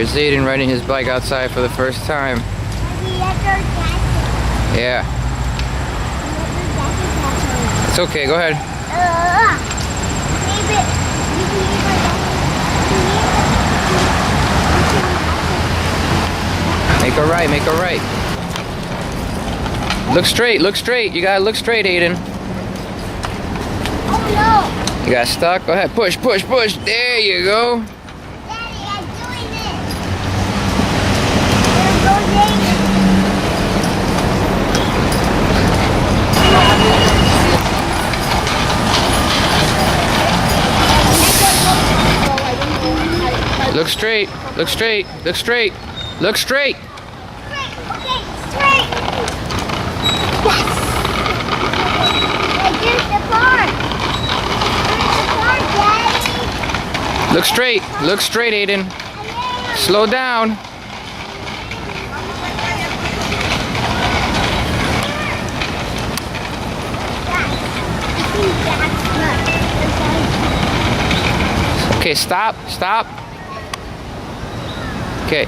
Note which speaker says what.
Speaker 1: There's Aiden riding his bike outside for the first time. Yeah. It's okay, go ahead. Make a right, make a right. Look straight, look straight. You gotta look straight, Aiden.
Speaker 2: Oh no!
Speaker 1: You got stuck? Go ahead, push, push, push. There you go.
Speaker 2: Daddy, I'm doing it. There goes Aiden.
Speaker 1: Look straight, look straight, look straight, look straight.
Speaker 2: Straight, okay, straight. Yes. Hey, here's the park. Here's the park, Daddy.
Speaker 1: Look straight, Aiden. Slow down. Okay, stop, stop. Okay.